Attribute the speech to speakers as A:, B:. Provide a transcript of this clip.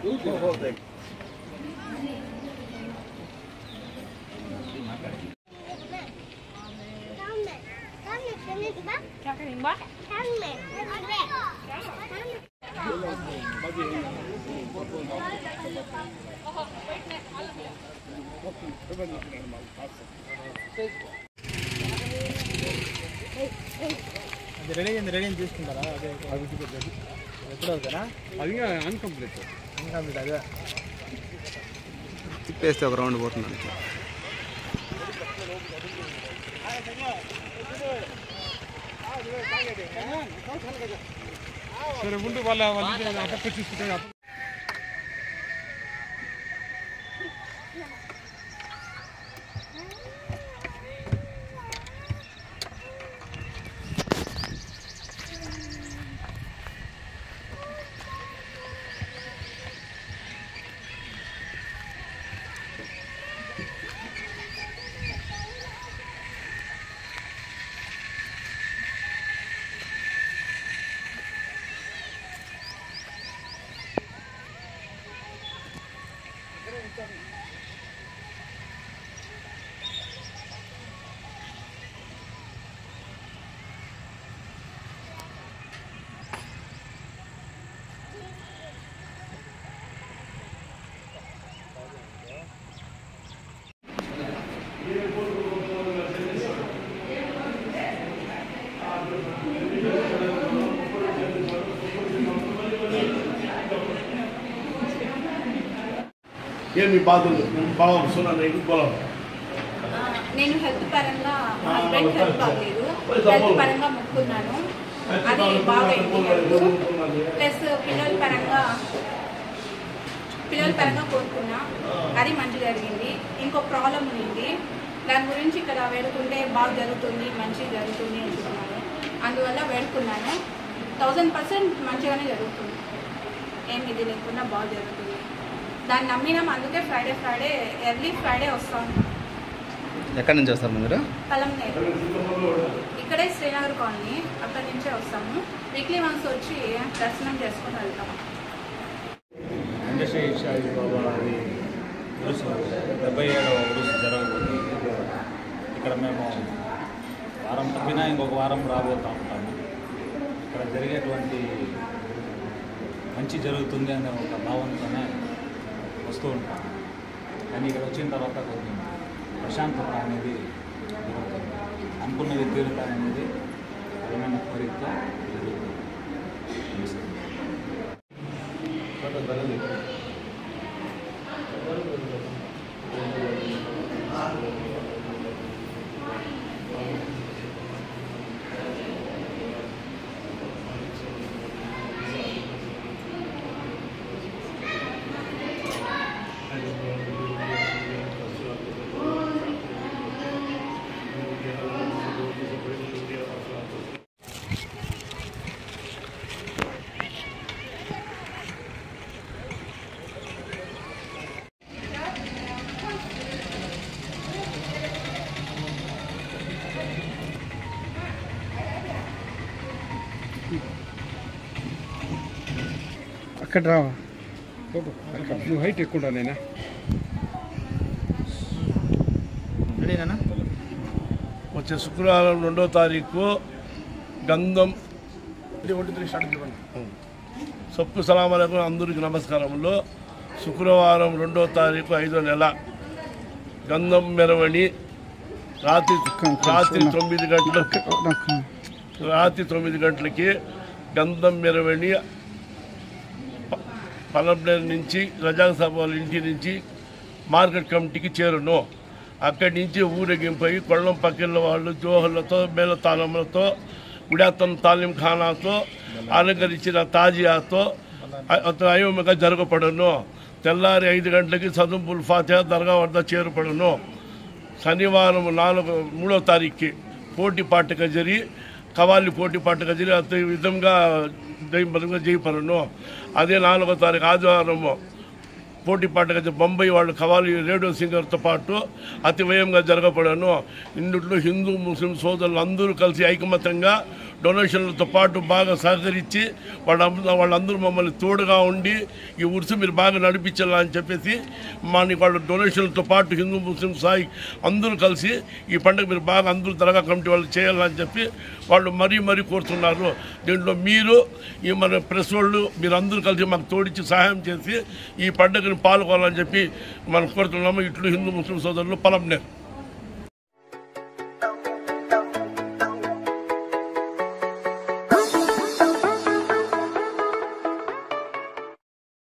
A: అది రెడీ అని తీసుకుంటారా? అదే ఎప్పుడు అవుతారా? అది అన్కంప్లీట్ అదే
B: తిప్పేస్తే ఒక రౌండ్ పోతున్నాను.
A: సరే ఉండు, వాళ్ళ అప్ప చూసుకుంటే
C: ఏమి బాధలు బాగా వస్తున్నాను.
D: నేను హెల్త్ పరంగా మా హస్బెండ్ హెల్త్ బాగలేదు, హెల్త్ పరంగా మొక్కున్నాను, అది బాగా అయింది. ప్లస్ పిల్లల పరంగా కోరుకున్నా, అది మంచి జరిగింది. ఇంకో ప్రాబ్లం ఉంది, దాని గురించి ఇక్కడ వేడుకుంటే బాగా జరుగుతుంది, మంచి జరుగుతుంది అనుకున్నాను. అందువల్ల వేడుకున్నాను. 1000% మంచిగానే జరుగుతుంది, ఏం ఇది లేకుండా బాగా జరుగుతుంది. దాన్ని నమ్మినాం, అందుకే ఫ్రైడే ఎర్లీ ఫ్రైడే వస్తాం.
B: ఎక్కడి నుంచి వస్తారు మీరు?
D: పలంనేరు, ఇక్కడే శ్రీనగర్ కాలనీ, అక్కడి నుంచే వస్తాము. వీక్లీ వన్స్ వచ్చి దర్శనం చేసుకుని వెళ్తాము.
A: శ్రీ షాయి బాబా 77వ ఉరుసు జరగబోతుంది. ఇక్కడ మేము వారం తప్పినా ఇంకొక వారం రాబోతూ ఉంటాము. ఇక్కడ జరిగేటువంటి మంచి జరుగుతుంది అనే ఒక భావనతోనే వస్తూ ఉంటాం. కానీ ఇక్కడ వచ్చిన తర్వాత కొంచెం ప్రశాంతత అనేది జరుగుతుంది. అనుకున్నది తీరుతాననేది బలమైన కోరికతో జరుగుతుంది.
E: అక్కడ రావా, నువ్వు హైట్ ఎక్కువ నేనా
B: రెడీనా?
C: వచ్చే శుక్రవారం 2వ తారీఖు గంధం సొప్పు సలామలకు అందరికి నమస్కారములు. శుక్రవారం 2వ తారీఖు 5వ నెల గంధం మెరవణి రాత్రి 9 గంటలకి గంధం మెరవణి పలంనేరు నుంచి రజాక్ సాబ్ వాళ్ళ ఇంటి నుంచి మార్కెట్ కమిటీకి చేరును. అక్కడి నుంచి ఊరేగింపై కొల్లం పక్కిళ్ళ వాళ్ళు జోహర్లతో మేళతాళములతో గుడాతన్ తాలీం ఖానాతో అలంకరించిన తాజియాతో అయోమగా జరగబడును. తెల్లారి 5 గంటలకి సదుంపుల్ ఫాతిహా దర్గా వద్ద చేరుపడును. శనివారం 3వ తారీఖుకి పోటీపాటుగా జరిగి కవాలి పోటీపాటుగా జరిగి అతి విధంగా జయపడును. అదే 4వ తారీఖు ఆదివారం పోటీపాటుగా బొంబాయి వాళ్ళు కవాలి రేడియో సింగర్తో పాటు అతి వ్యయంగా జరగబడను. ఇందులో హిందూ ముస్లిం సోదరులు అందరూ కలిసి ఐకమత్యంగా డొనేషన్లతో పాటు బాగా సహకరించి వాళ్ళందరూ మమ్మల్ని తోడుగా ఉండి ఈ ఉరుసు మీరు బాగా నడిపించాలా అని చెప్పేసి వాళ్ళ డొనేషన్లతో పాటు హిందూ ముస్లిం సాయి అందరూ కలిసి ఈ పండుగ మీరు బాగా అందరూ దర్గా కమిటీ వాళ్ళు చేయాలని చెప్పి వాళ్ళు మరీ కోరుతున్నారు. దీంట్లో మీరు ఈ మన ప్రెస్ వాళ్ళు మీరు అందరూ కలిసి మాకు తోడిచ్చి సహాయం చేసి ఈ పండుగను పాల్గొనాలని చెప్పి మనం కోరుతున్నాము. ఇట్లు హిందూ ముస్లిం సోదరులు పలంనేరు.